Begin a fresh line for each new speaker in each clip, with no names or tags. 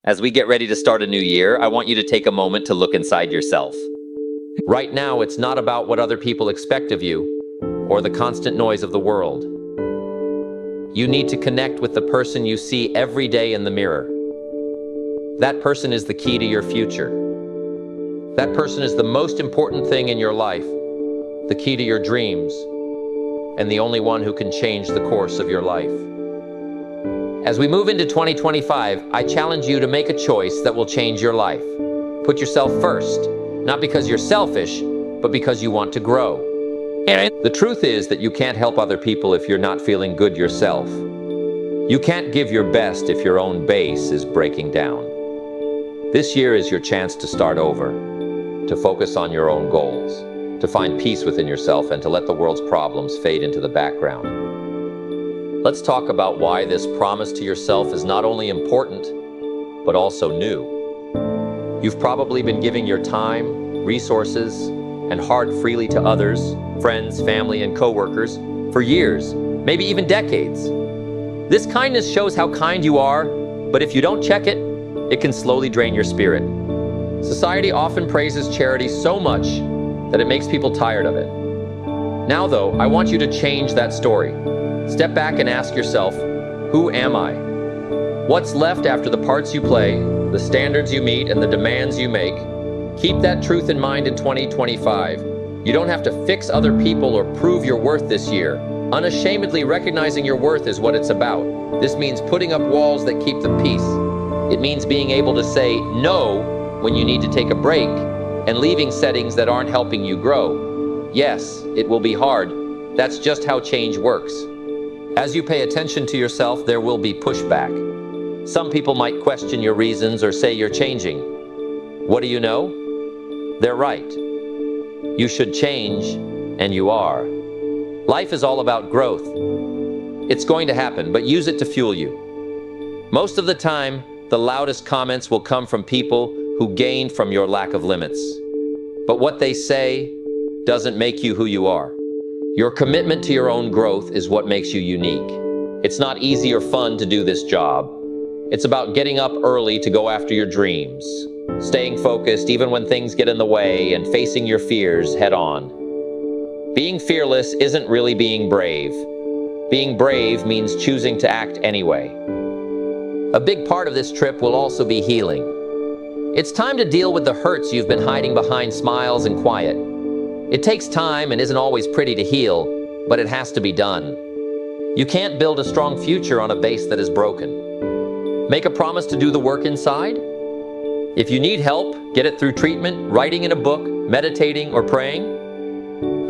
As we get ready to start a new year, I want you to take a moment to look inside yourself. Right now, it's not about what other people expect of you or the constant noise of the world. You need to connect with the person you see every day in the mirror. That person is the key to your future. That person is the most important thing in your life, the key to your dreams, and the only one who can change the course of your life. As we move into 2025, I challenge you to make a choice that will change your life. Put yourself first, not because you're selfish, but because you want to grow. The truth is that you can't help other people if you're not feeling good yourself. You can't give your best if your own base is breaking down. This year is your chance to start over, to focus on your own goals, to find peace within yourself, and to let the world's problems fade into the background. Let's talk about why this promise to yourself is not only important, but also new. You've probably been giving your time, resources, and heart freely to others, friends, family, and coworkers for years, maybe even decades. This kindness shows how kind you are, but if you don't check it, it can slowly drain your spirit. Society often praises charity so much that it makes people tired of it. Now, though, I want you to change that story. Step back and ask yourself, who am I? What's left after the parts you play, the standards you meet, and the demands you make? Keep that truth in mind in 2025. You don't have to fix other people or prove your worth this year. Unashamedly recognizing your worth is what it's about. This means putting up walls that keep the peace. It means being able to say no when you need to take a break and leaving settings that aren't helping you grow. Yes, it will be hard. That's just how change works. As you pay attention to yourself, there will be pushback. Some people might question your reasons or say you're changing. What do you know? They're right. You should change, and you are. Life is all about growth. It's going to happen, but use it to fuel you. Most of the time, the loudest comments will come from people who gain from your lack of limits. But what they say doesn't make you who you are. Your commitment to your own growth is what makes you unique. It's not easy or fun to do this job. It's about getting up early to go after your dreams, staying focused even when things get in the way, and facing your fears head on. Being fearless isn't really being brave. Being brave means choosing to act anyway. A big part of this trip will also be healing. It's time to deal with the hurts you've been hiding behind smiles and quiet. It takes time and isn't always pretty to heal, but it has to be done. You can't build a strong future on a base that is broken. Make a promise to do the work inside. If you need help, get it through treatment, writing in a book, meditating, or praying.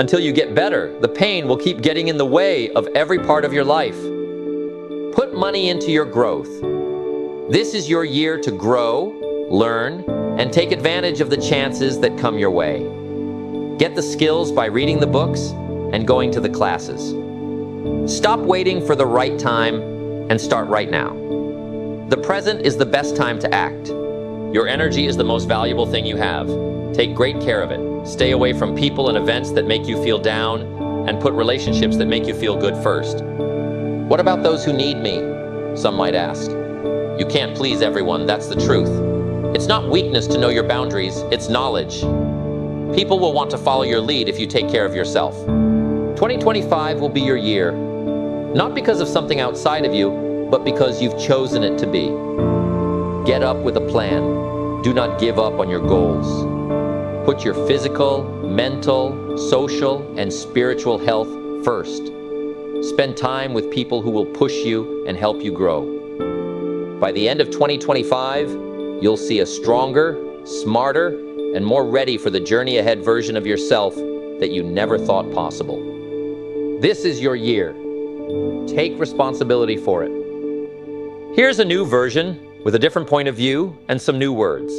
Until you get better, the pain will keep getting in the way of every part of your life. Put money into your growth. This is your year to grow, learn, and take advantage of the chances that come your way. Get the skills by reading the books and going to the classes. Stop waiting for the right time and start right now. The present is the best time to act. Your energy is the most valuable thing you have. Take great care of it. Stay away from people and events that make you feel down, and put relationships that make you feel good first. What about those who need me? Some might ask. You can't please everyone, that's the truth. It's not weakness to know your boundaries, it's knowledge. People will want to follow your lead if you take care of yourself. 2025 will be your year, not because of something outside of you, but because you've chosen it to be. Get up with a plan. Do not give up on your goals. Put your physical, mental, social, and spiritual health first. Spend time with people who will push you and help you grow. By the end of 2025, you'll see a stronger, smarter, and more ready for the journey ahead version of yourself that you never thought possible. This is your year. Take responsibility for it. Here's a new version with a different point of view and some new words.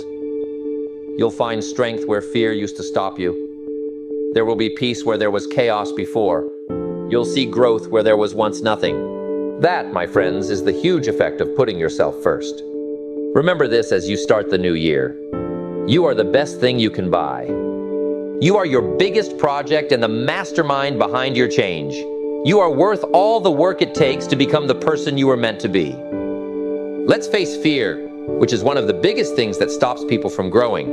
You'll find strength where fear used to stop you. There will be peace where there was chaos before. You'll see growth where there was once nothing. That, my friends, is the huge effect of putting yourself first. Remember this as you start the new year. You are the best thing you can buy. You are your biggest project and the mastermind behind your change. You are worth all the work it takes to become the person you were meant to be. Let's face fear. which is one of the biggest things that stops people from growing.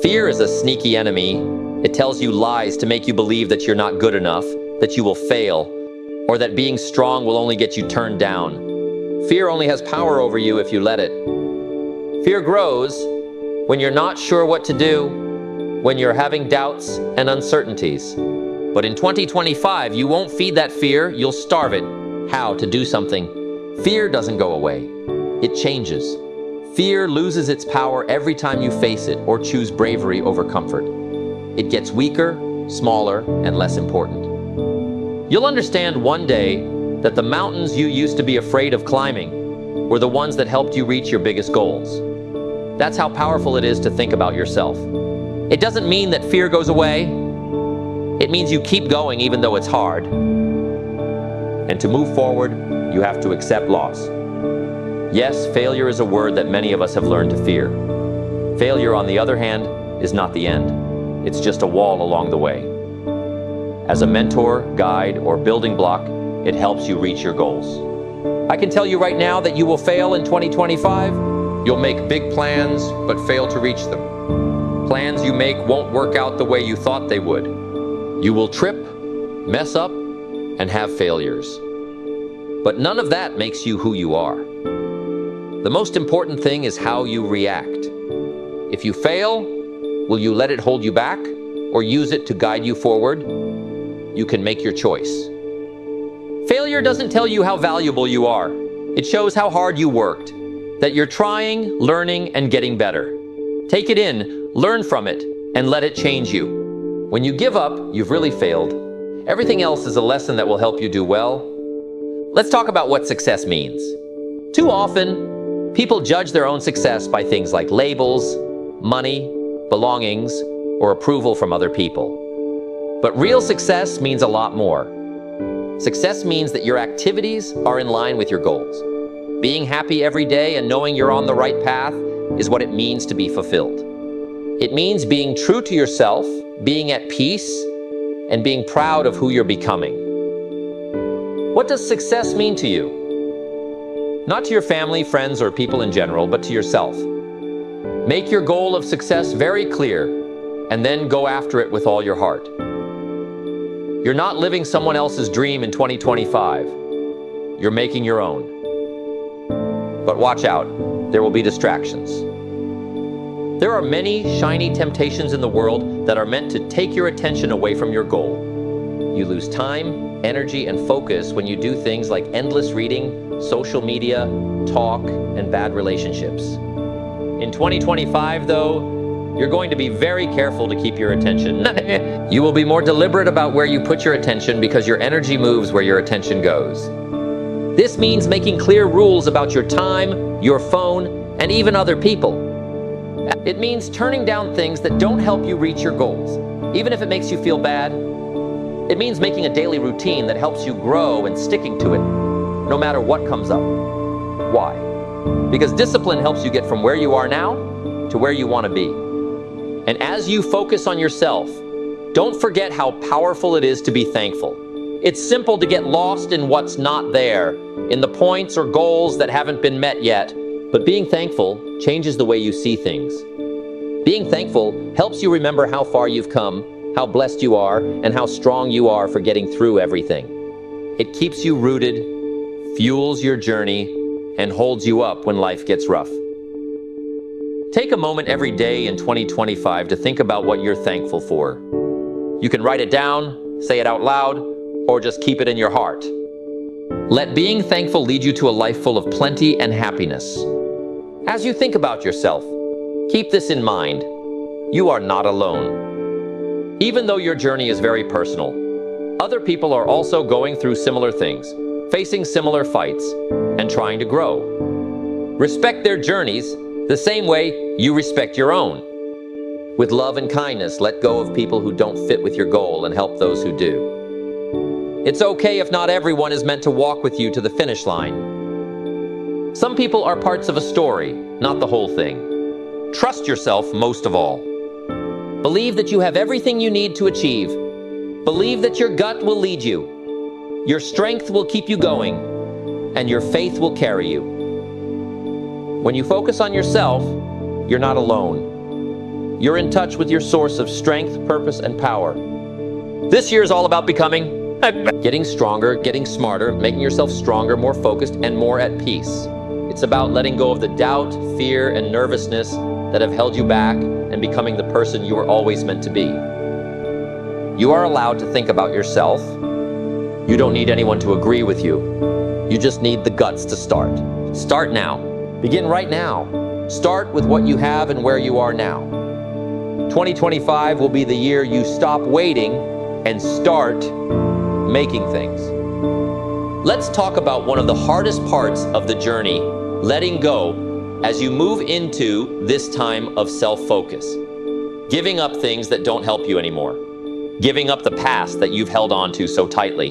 Fear is a sneaky enemy. It tells you lies to make you believe that you're not good enough, that you will fail, or that being strong will only get you turned down. Fear only has power over you if you let it. Fear grows when you're not sure what to do, when you're having doubts and uncertainties. But in 2025, you won't feed that fear, you'll starve it. How to do something? Fear doesn't go away. It changes. Fear loses its power every time you face it or choose bravery over comfort. It gets weaker, smaller, and less important. You'll understand one day that the mountains you used to be afraid of climbing were the ones that helped you reach your biggest goals. That's how powerful it is to think about yourself. It doesn't mean that fear goes away. It means you keep going even though it's hard. And to move forward, you have to accept loss. Yes, failure is a word that many of us have learned to fear. Failure, on the other hand, is not the end. It's just a wall along the way. As a mentor, guide, or building block, it helps you reach your goals. I can tell you right now that you will fail in 2025. You'll make big plans, but fail to reach them. Plans you make won't work out the way you thought they would. You will trip, mess up, and have failures. But none of that makes you who you are. The most important thing is how you react. If you fail, will you let it hold you back or use it to guide you forward? You can make your choice. Failure doesn't tell you how valuable you are. It shows how hard you worked, that you're trying, learning, and getting better. Take it in, learn from it, and let it change you. When you give up, you've really failed. Everything else is a lesson that will help you do well. Let's talk about what success means. Too often, people judge their own success by things like labels, money, belongings, or approval from other people. But real success means a lot more. Success means that your activities are in line with your goals. Being happy every day and knowing you're on the right path is what it means to be fulfilled. It means being true to yourself, being at peace, and being proud of who you're becoming. What does success mean to you? Not to your family, friends, or people in general, but to yourself. Make your goal of success very clear, and then go after it with all your heart. You're not living someone else's dream in 2025. You're making your own. But watch out, there will be distractions. There are many shiny temptations in the world that are meant to take your attention away from your goal. You lose time, energy, and focus when you do things like endless reading, social media, talk, and bad relationships. In 2025, though, you're going to be very careful to keep your attention. You will be more deliberate about where you put your attention because your energy moves where your attention goes. This means making clear rules about your time, your phone, and even other people. It means turning down things that don't help you reach your goals, even if it makes you feel bad. It means making a daily routine that helps you grow and sticking to it, no matter what comes up. Why? Because discipline helps you get from where you are now to where you want to be. And as you focus on yourself, don't forget how powerful it is to be thankful. It's simple to get lost in what's not there, in the points or goals that haven't been met yet, but being thankful changes the way you see things. Being thankful helps you remember how far you've come, how blessed you are, and how strong you are for getting through everything. It keeps you rooted, fuels your journey, and holds you up when life gets rough. Take a moment every day in 2025 to think about what you're thankful for. You can write it down, say it out loud, or just keep it in your heart. Let being thankful lead you to a life full of plenty and happiness. As you think about yourself, keep this in mind. You are not alone. Even though your journey is very personal, other people are also going through similar things, facing similar fights, and trying to grow. Respect their journeys the same way you respect your own. With love and kindness, let go of people who don't fit with your goal and help those who do. It's okay if not everyone is meant to walk with you to the finish line. Some people are parts of a story, not the whole thing. Trust yourself most of all. Believe that you have everything you need to achieve. Believe that your gut will lead you. Your strength will keep you going, and your faith will carry you. When you focus on yourself, you're not alone. You're in touch with your source of strength, purpose, and power. This year is all about getting stronger, getting smarter, making yourself stronger, more focused, and more at peace. It's about letting go of the doubt, fear, and nervousness that have held you back and becoming the person you were always meant to be. You are allowed to think about yourself. You don't need anyone to agree with you. You just need the guts to start. Start now. Begin right now. Start with what you have and where you are now. 2025 will be the year you stop waiting and start making things. Let's talk about one of the hardest parts of the journey, letting go, as you move into this time of self-focus. Giving up things that don't help you anymore. Giving up the past that you've held on to so tightly.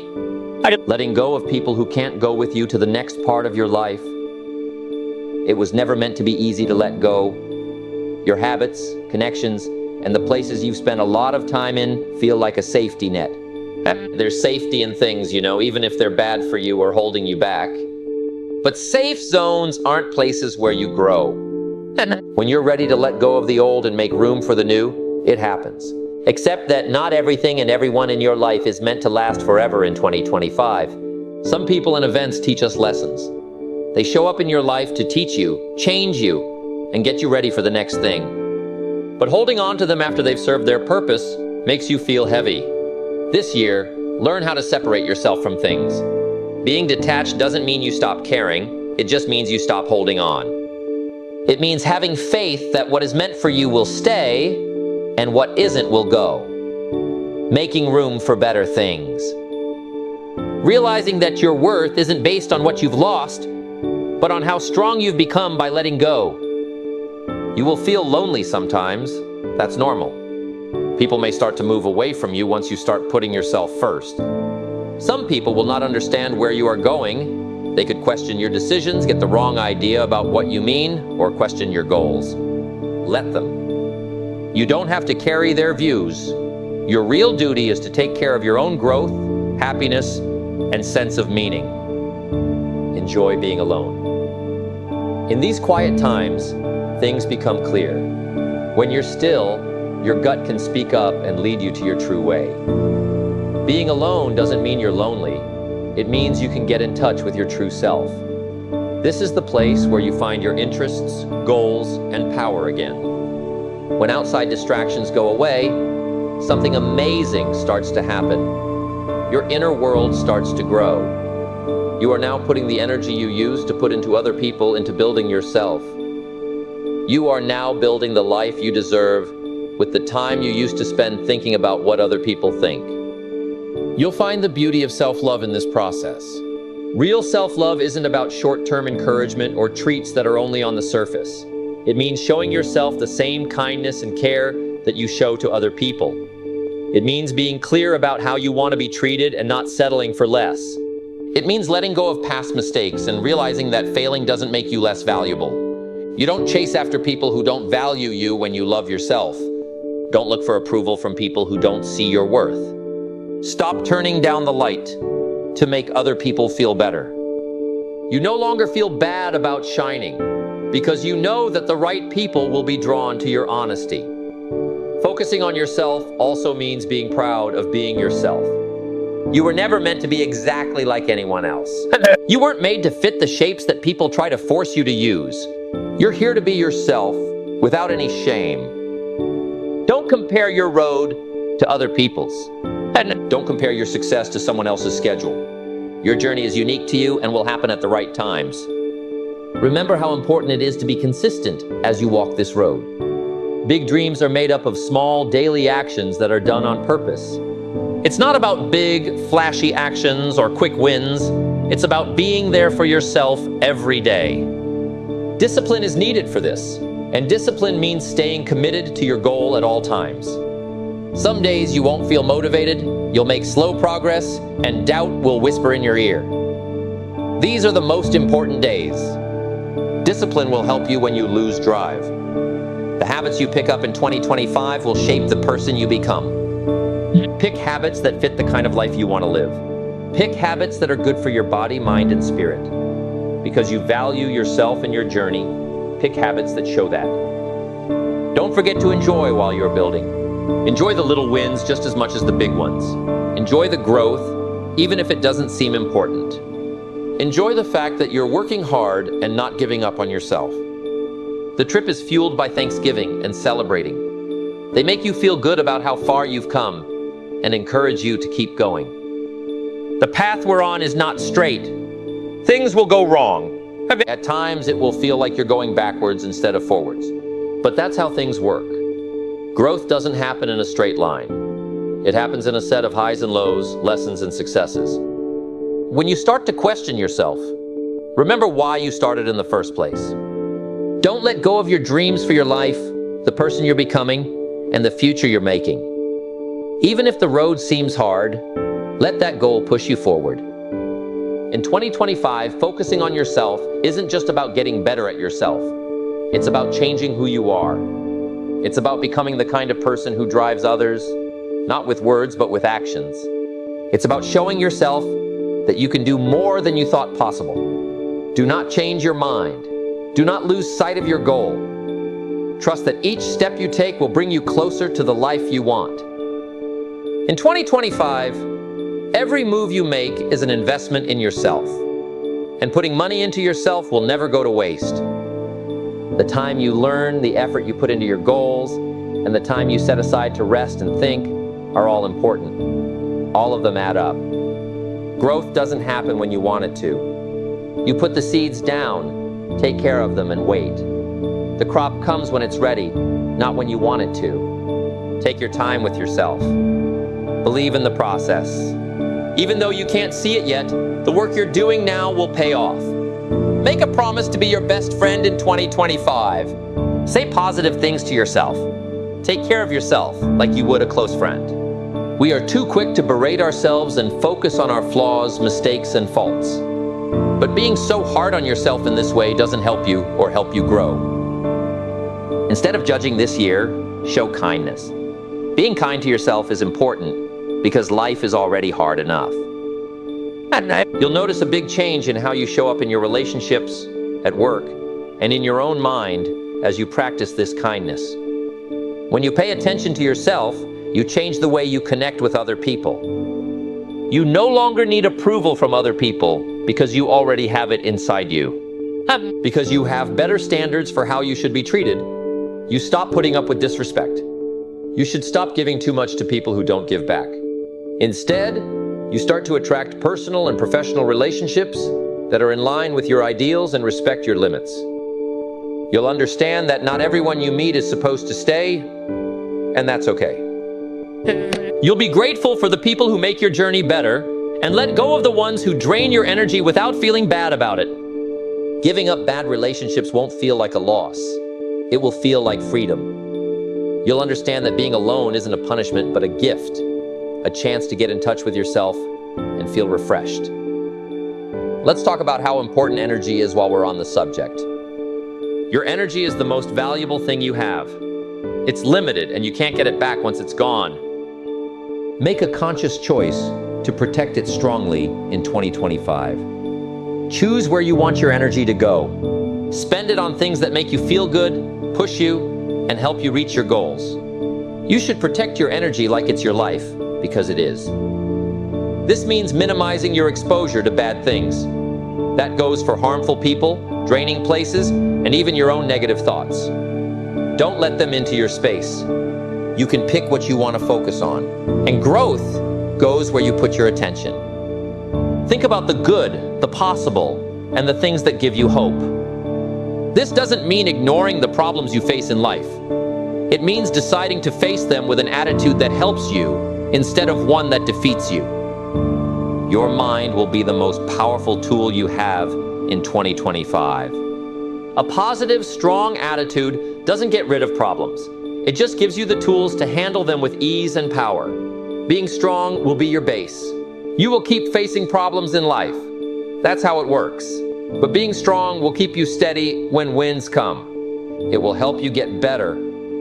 Letting go of people who can't go with you to the next part of your life. It was never meant to be easy to let go. Your habits, connections, and the places you've spent a lot of time in feel like a safety net. There's safety in things, even if they're bad for you or holding you back. But safe zones aren't places where you grow. When you're ready to let go of the old and make room for the new, it happens. Except that not everything and everyone in your life is meant to last forever in 2025. Some people and events teach us lessons. They show up in your life to teach you, change you, and get you ready for the next thing. But holding on to them after they've served their purpose makes you feel heavy. This year, learn how to separate yourself from things. Being detached doesn't mean you stop caring, it just means you stop holding on. It means having faith that what is meant for you will stay, and what isn't will go. Making room for better things. Realizing that your worth isn't based on what you've lost, but on how strong you've become by letting go. You will feel lonely sometimes. That's normal. People may start to move away from you once you start putting yourself first. Some people will not understand where you are going. They could question your decisions, get the wrong idea about what you mean, or question your goals. Let them. You don't have to carry their views. Your real duty is to take care of your own growth, happiness, and sense of meaning. Enjoy being alone. In these quiet times, things become clear. When you're still, your gut can speak up and lead you to your true way. Being alone doesn't mean you're lonely. It means you can get in touch with your true self. This is the place where you find your interests, goals, and power again. When outside distractions go away, something amazing starts to happen. Your inner world starts to grow. You are now putting the energy you used to put into other people into building yourself. You are now building the life you deserve with the time you used to spend thinking about what other people think. You'll find the beauty of self-love in this process. Real self-love isn't about short-term encouragement or treats that are only on the surface. It means showing yourself the same kindness and care that you show to other people. It means being clear about how you want to be treated and not settling for less. It means letting go of past mistakes and realizing that failing doesn't make you less valuable. You don't chase after people who don't value you when you love yourself. Don't look for approval from people who don't see your worth. Stop turning down the light to make other people feel better. You no longer feel bad about shining, because you know that the right people will be drawn to your honesty. Focusing on yourself also means being proud of being yourself. You were never meant to be exactly like anyone else. You weren't made to fit the shapes that people try to force you to use. You're here to be yourself without any shame. Don't compare your road to other people's. And don't compare your success to someone else's schedule. Your journey is unique to you and will happen at the right times. Remember how important it is to be consistent as you walk this road. Big dreams are made up of small, daily actions that are done on purpose. It's not about big, flashy actions or quick wins. It's about being there for yourself every day. Discipline is needed for this, and discipline means staying committed to your goal at all times. Some days you won't feel motivated, you'll make slow progress, and doubt will whisper in your ear. These are the most important days. Discipline will help you when you lose drive. The habits you pick up in 2025 will shape the person you become. Pick habits that fit the kind of life you want to live. Pick habits that are good for your body, mind, and spirit. Because you value yourself and your journey, Pick habits that show that. Don't forget to enjoy while you're building. Enjoy the little wins just as much as the big ones. Enjoy the growth, even if it doesn't seem important. Enjoy the fact that you're working hard and not giving up on yourself. The trip is fueled by Thanksgiving and celebrating. They make you feel good about how far you've come and encourage you to keep going. The path we're on is not straight. Things will go wrong. At times, it will feel like you're going backwards instead of forwards. But that's how things work. Growth doesn't happen in a straight line. It happens in a set of highs and lows, lessons and successes. When you start to question yourself, remember why you started in the first place. Don't let go of your dreams for your life, the person you're becoming, and the future you're making. Even if the road seems hard, let that goal push you forward. In 2025, focusing on yourself isn't just about getting better at yourself. It's about changing who you are. It's about becoming the kind of person who drives others, not with words, but with actions. It's about showing yourself that you can do more than you thought possible. Do not change your mind. Do not lose sight of your goal. Trust that each step you take will bring you closer to the life you want. In 2025, every move you make is an investment in yourself. And putting money into yourself will never go to waste. The time you learn, the effort you put into your goals, and the time you set aside to rest and think are all important. All of them add up. Growth doesn't happen when you want it to. You put the seeds down, take care of them, and wait. The crop comes when it's ready, not when you want it to. Take your time with yourself. Believe in the process. Even though you can't see it yet, the work you're doing now will pay off. Make a promise to be your best friend in 2025. Say positive things to yourself. Take care of yourself like you would a close friend. We are too quick to berate ourselves and focus on our flaws, mistakes, and faults. But being so hard on yourself in this way doesn't help you or help you grow. Instead of judging this year, show kindness. Being kind to yourself is important because life is already hard enough. You'll notice a big change in how you show up in your relationships, at work, and in your own mind as you practice this kindness. When you pay attention to yourself, you change the way you connect with other people. You no longer need approval from other people because you already have it inside you. Because you have better standards for how you should be treated, you stop putting up with disrespect. You should stop giving too much to people who don't give back. Instead, you start to attract personal and professional relationships that are in line with your ideals and respect your limits. You'll understand that not everyone you meet is supposed to stay, and that's okay. You'll be grateful for the people who make your journey better, and let go of the ones who drain your energy without feeling bad about it. Giving up bad relationships won't feel like a loss. It will feel like freedom. You'll understand that being alone isn't a punishment, but a gift. A chance to get in touch with yourself and feel refreshed. Let's talk about how important energy is while we're on the subject. Your energy is the most valuable thing you have. It's limited and you can't get it back once it's gone. Make a conscious choice to protect it strongly in 2025. Choose where you want your energy to go. Spend it on things that make you feel good, push you, and help you reach your goals. You should protect your energy like it's your life, because it is. This means minimizing your exposure to bad things. That goes for harmful people, draining places, and even your own negative thoughts. Don't let them into your space. You can pick what you want to focus on. And growth goes where you put your attention. Think about the good, the possible, and the things that give you hope. This doesn't mean ignoring the problems you face in life. It means deciding to face them with an attitude that helps you instead of one that defeats you. Your mind will be the most powerful tool you have in 2025. A positive, strong attitude doesn't get rid of problems. It just gives you the tools to handle them with ease and power. Being strong will be your base. You will keep facing problems in life. That's how it works. But being strong will keep you steady when wins come. It will help you get better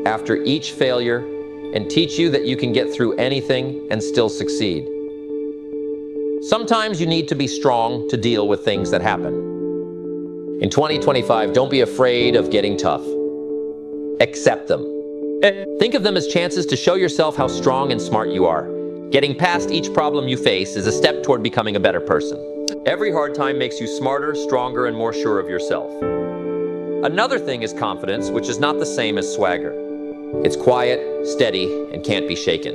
after each failure and teach you that you can get through anything and still succeed. Sometimes you need to be strong to deal with things that happen. In 2025, don't be afraid of getting tough. Accept them. Think of them as chances to show yourself how strong and smart you are. Getting past each problem you face is a step toward becoming a better person. Every hard time makes you smarter, stronger, and more sure of yourself. Another thing is confidence, which is not the same as swagger. It's quiet, steady, and can't be shaken.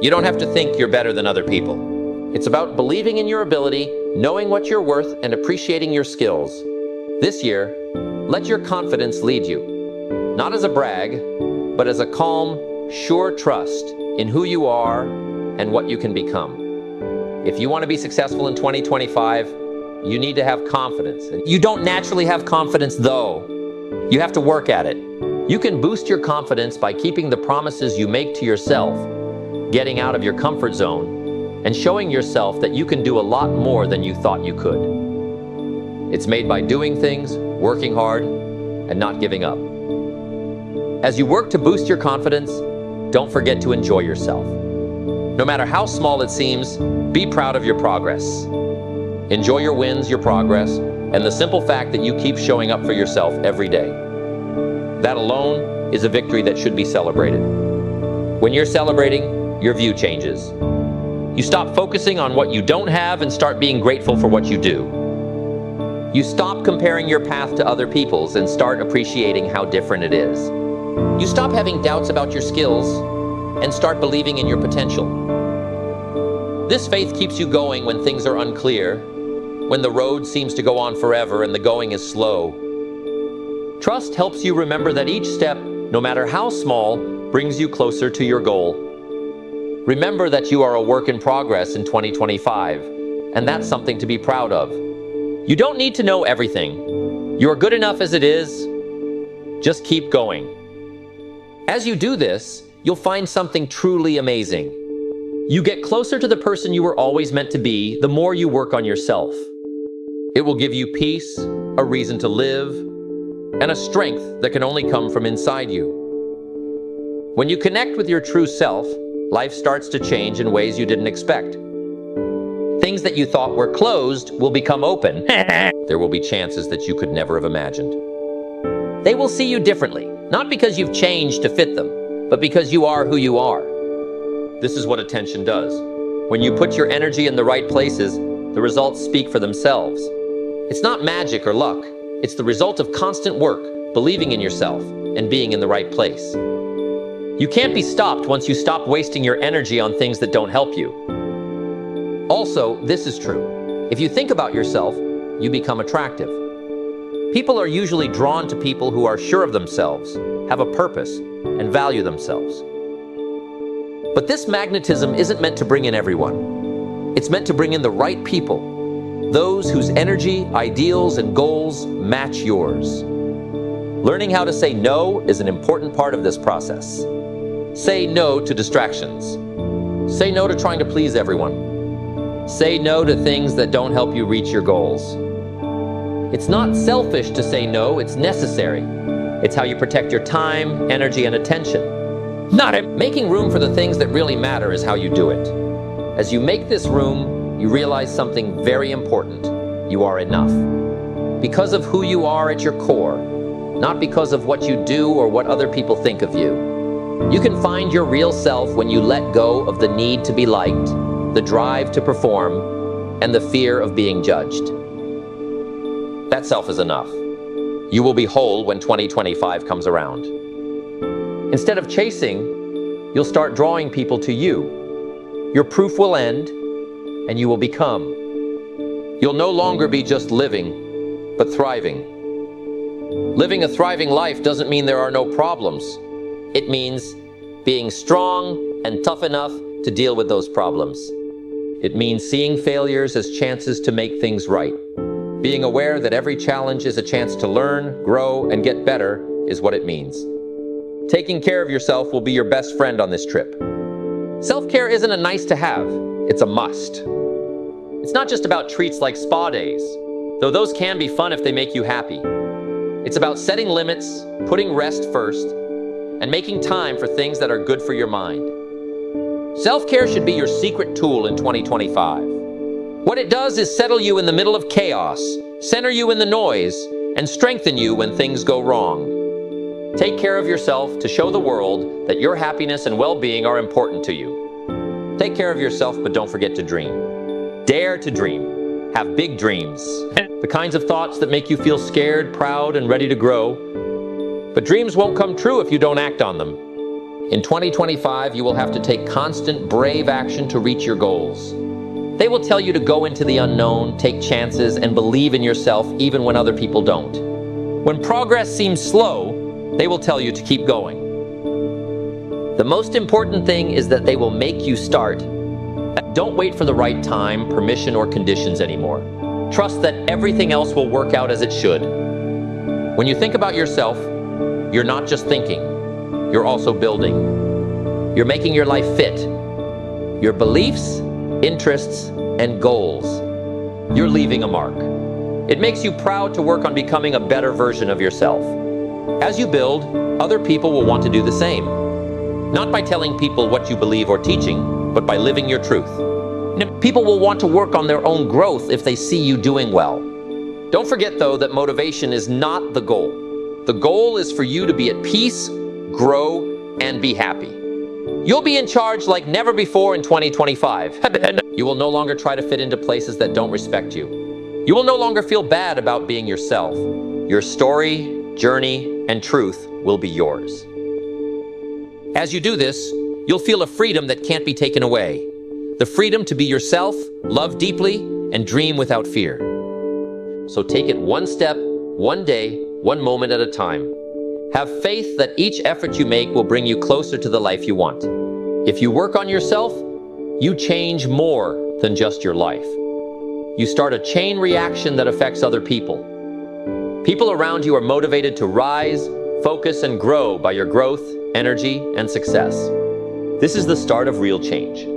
You don't have to think you're better than other people. It's about believing in your ability, knowing what you're worth, and appreciating your skills. This year, let your confidence lead you. Not as a brag, but as a calm, sure trust in who you are and what you can become. If you want to be successful in 2025, you need to have confidence. You don't naturally have confidence, though. You have to work at it. You can boost your confidence by keeping the promises you make to yourself, getting out of your comfort zone, and showing yourself that you can do a lot more than you thought you could. It's made by doing things, working hard, and not giving up. As you work to boost your confidence, don't forget to enjoy yourself. No matter how small it seems, be proud of your progress. Enjoy your wins, your progress, and the simple fact that you keep showing up for yourself every day. That alone is a victory that should be celebrated. When you're celebrating, your view changes. You stop focusing on what you don't have and start being grateful for what you do. You stop comparing your path to other people's and start appreciating how different it is. You stop having doubts about your skills and start believing in your potential. This faith keeps you going when things are unclear, when the road seems to go on forever and the going is slow. Trust helps you remember that each step, no matter how small, brings you closer to your goal. Remember that you are a work in progress in 2025, and that's something to be proud of. You don't need to know everything. You are good enough as it is. Just keep going. As you do this, you'll find something truly amazing. You get closer to the person you were always meant to be the more you work on yourself. It will give you peace, a reason to live, and a strength that can only come from inside you. When you connect with your true self, life starts to change in ways you didn't expect. Things that you thought were closed will become open. There will be chances that you could never have imagined. They will see you differently, not because you've changed to fit them, but because you are who you are. This is what attention does. When you put your energy in the right places, the results speak for themselves. It's not magic or luck. It's the result of constant work, believing in yourself, and being in the right place. You can't be stopped once you stop wasting your energy on things that don't help you. Also, this is true. If you think about yourself, you become attractive. People are usually drawn to people who are sure of themselves, have a purpose, and value themselves. But this magnetism isn't meant to bring in everyone. It's meant to bring in the right people, those whose energy, ideals, and goals match yours. Learning how to say no is an important part of this process. Say no to distractions. Say no to trying to please everyone. Say no to things that don't help you reach your goals. It's not selfish to say no, it's necessary. It's how you protect your time, energy, and attention. Making room for the things that really matter is how you do it. As you make this room, you realize something very important. You are enough. Because of who you are at your core, not because of what you do or what other people think of you. You can find your real self when you let go of the need to be liked, the drive to perform, and the fear of being judged. That self is enough. You will be whole when 2025 comes around. Instead of chasing, you'll start drawing people to you. Your proof will end, and you will become. You'll no longer be just living, but thriving. Living a thriving life doesn't mean there are no problems. It means being strong and tough enough to deal with those problems. It means seeing failures as chances to make things right. Being aware that every challenge is a chance to learn, grow, and get better is what it means. Taking care of yourself will be your best friend on this trip. Self-care isn't a nice to have, it's a must. It's not just about treats like spa days, though those can be fun if they make you happy. It's about setting limits, putting rest first, and making time for things that are good for your mind. Self-care should be your secret tool in 2025. What it does is settle you in the middle of chaos, center you in the noise, and strengthen you when things go wrong. Take care of yourself to show the world that your happiness and well-being are important to you. Take care of yourself, but don't forget to dream. Dare to dream. Have big dreams. The kinds of thoughts that make you feel scared, proud, and ready to grow. But dreams won't come true if you don't act on them. In 2025, you will have to take constant, brave action to reach your goals. They will tell you to go into the unknown, take chances, and believe in yourself even when other people don't. When progress seems slow, they will tell you to keep going. The most important thing is that they will make you start. Don't wait for the right time, permission, or conditions anymore. Trust that everything else will work out as it should. When you think about yourself, you're not just thinking, you're also building. You're making your life fit. Your beliefs, interests, and goals. You're leaving a mark. It makes you proud to work on becoming a better version of yourself. As you build, other people will want to do the same. Not by telling people what you believe or teaching, but by living your truth. People will want to work on their own growth if they see you doing well. Don't forget, though, that motivation is not the goal. The goal is for you to be at peace, grow, and be happy. You'll be in charge like never before in 2025. You will no longer try to fit into places that don't respect you. You will no longer feel bad about being yourself. Your story, journey, and truth will be yours. As you do this, you'll feel a freedom that can't be taken away. The freedom to be yourself, love deeply, and dream without fear. So take it one step, one day, one moment at a time. Have faith that each effort you make will bring you closer to the life you want. If you work on yourself, you change more than just your life. You start a chain reaction that affects other people. People around you are motivated to rise, focus, and grow by your growth, energy, and success. This is the start of real change.